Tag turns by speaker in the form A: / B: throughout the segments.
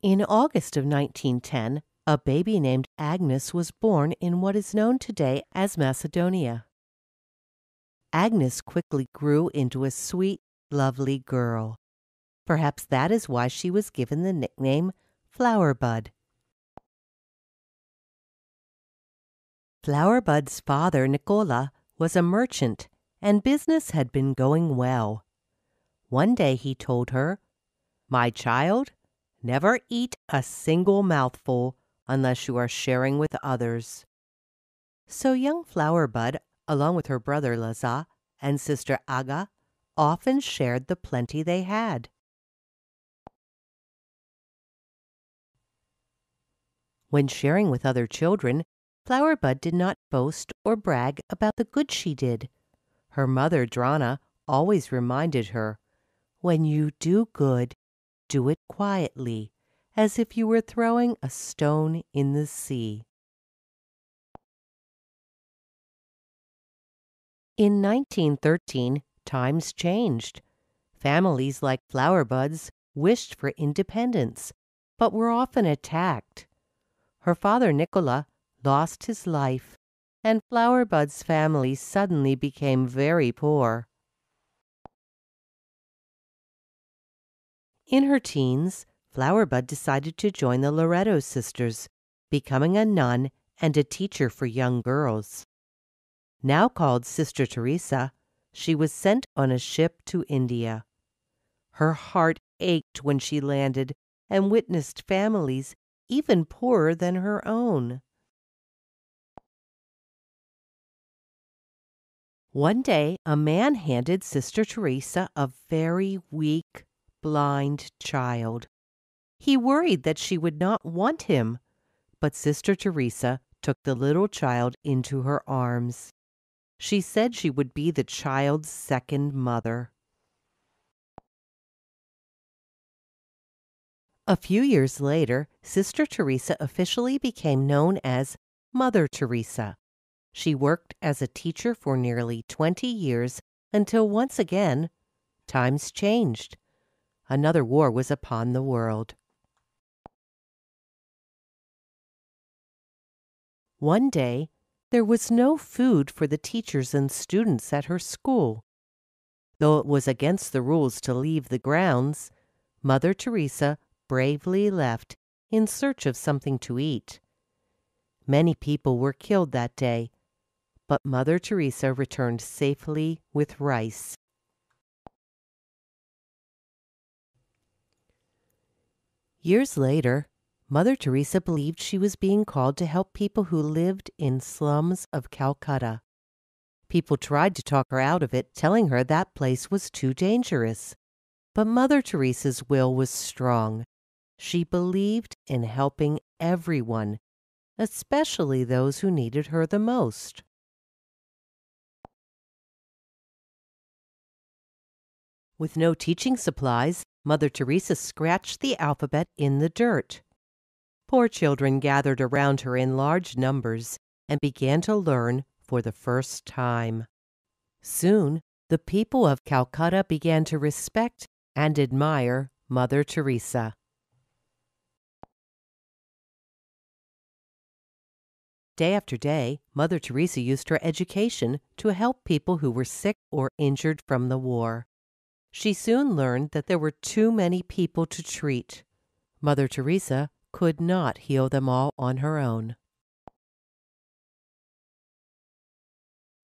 A: In August of 1910, a baby named Agnes was born in what is known today as Macedonia. Agnes quickly grew into a sweet, lovely girl. Perhaps that is why she was given the nickname Flowerbud. Flowerbud's father, Nicola, was a merchant, and business had been going well. One day he told her, "My child, never eat a single mouthful unless you are sharing with others." So young Flowerbud, along with her brother Laza and sister Aga, often shared the plenty they had. When sharing with other children, Flowerbud did not boast or brag about the good she did. Her mother, Drana, always reminded her, "When you do good, do it quietly, as if you were throwing a stone in the sea." In 1913, times changed. Families like Flowerbud's wished for independence, but were often attacked. Her father, Nicola, lost his life, and Flowerbud's family suddenly became very poor. In her teens, Flowerbud decided to join the Loreto sisters, becoming a nun and a teacher for young girls. Now called Sister Teresa, she was sent on a ship to India. Her heart ached when she landed and witnessed families even poorer than her own. One day, a man handed Sister Teresa a very weak, blind child. He worried that she would not want him, but Sister Teresa took the little child into her arms. She said she would be the child's second mother. A few years later, Sister Teresa officially became known as Mother Teresa. She worked as a teacher for nearly 20 years until once again, times changed. Another war was upon the world. One day, there was no food for the teachers and students at her school. Though it was against the rules to leave the grounds, Mother Teresa bravely left in search of something to eat. Many people were killed that day, but Mother Teresa returned safely with rice. Years later, Mother Teresa believed she was being called to help people who lived in slums of Calcutta. People tried to talk her out of it, telling her that place was too dangerous. But Mother Teresa's will was strong. She believed in helping everyone, especially those who needed her the most. With no teaching supplies, Mother Teresa scratched the alphabet in the dirt. Poor children gathered around her in large numbers and began to learn for the first time. Soon, the people of Calcutta began to respect and admire Mother Teresa. Day after day, Mother Teresa used her education to help people who were sick or injured from the war. She soon learned that there were too many people to treat. Mother Teresa could not heal them all on her own.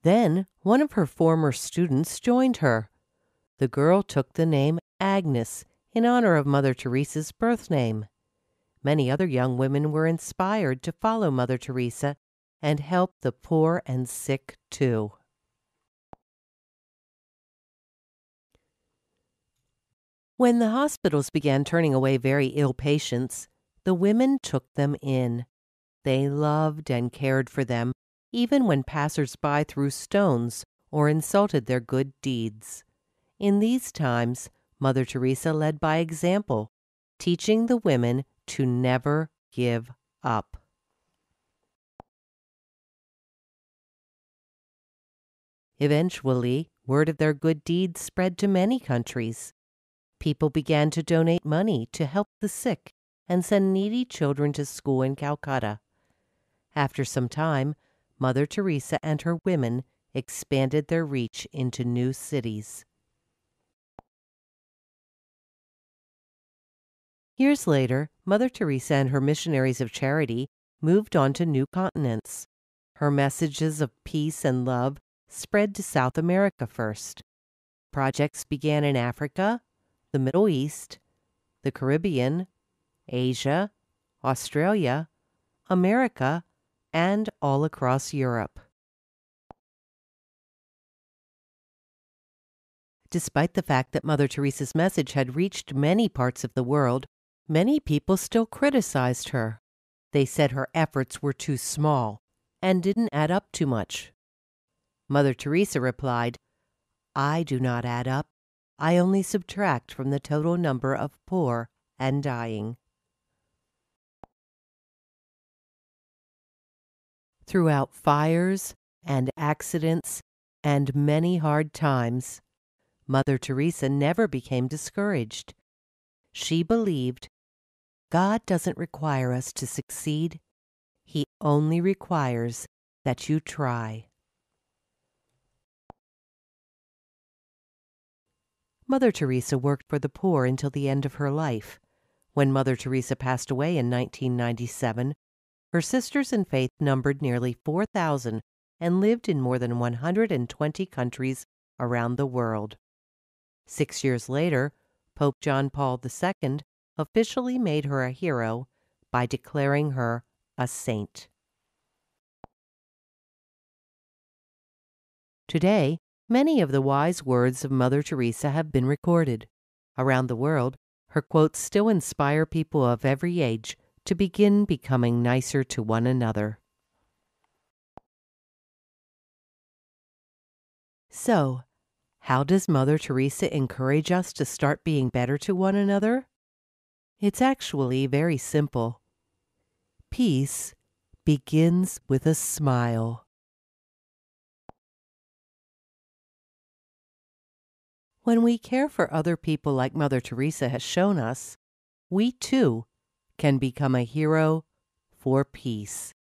A: Then one of her former students joined her. The girl took the name Agnes in honor of Mother Teresa's birth name. Many other young women were inspired to follow Mother Teresa and help the poor and sick too. When the hospitals began turning away very ill patients, the women took them in. They loved and cared for them, even when passers-by threw stones or insulted their good deeds. In these times, Mother Teresa led by example, teaching the women to never give up. Eventually, word of their good deeds spread to many countries. People began to donate money to help the sick and send needy children to school in Calcutta. After some time, Mother Teresa and her women expanded their reach into new cities. Years later, Mother Teresa and her missionaries of charity moved on to new continents. Her messages of peace and love spread to South America first. Projects began in Africa, the Middle East, the Caribbean, Asia, Australia, America, and all across Europe. Despite the fact that Mother Teresa's message had reached many parts of the world, many people still criticized her. They said her efforts were too small and didn't add up to much. Mother Teresa replied, "I do not add up. I only subtract from the total number of poor and dying." Throughout fires and accidents and many hard times, Mother Teresa never became discouraged. She believed God doesn't require us to succeed. He only requires that you try. Mother Teresa worked for the poor until the end of her life. When Mother Teresa passed away in 1997, her sisters in faith numbered nearly 4,000 and lived in more than 120 countries around the world. 6 years later, Pope John Paul II officially made her a hero by declaring her a saint. Today, many of the wise words of Mother Teresa have been recorded. Around the world, her quotes still inspire people of every age to begin becoming nicer to one another. So, how does Mother Teresa encourage us to start being better to one another? It's actually very simple. Peace begins with a smile. When we care for other people like Mother Teresa has shown us, we too can become a hero for peace.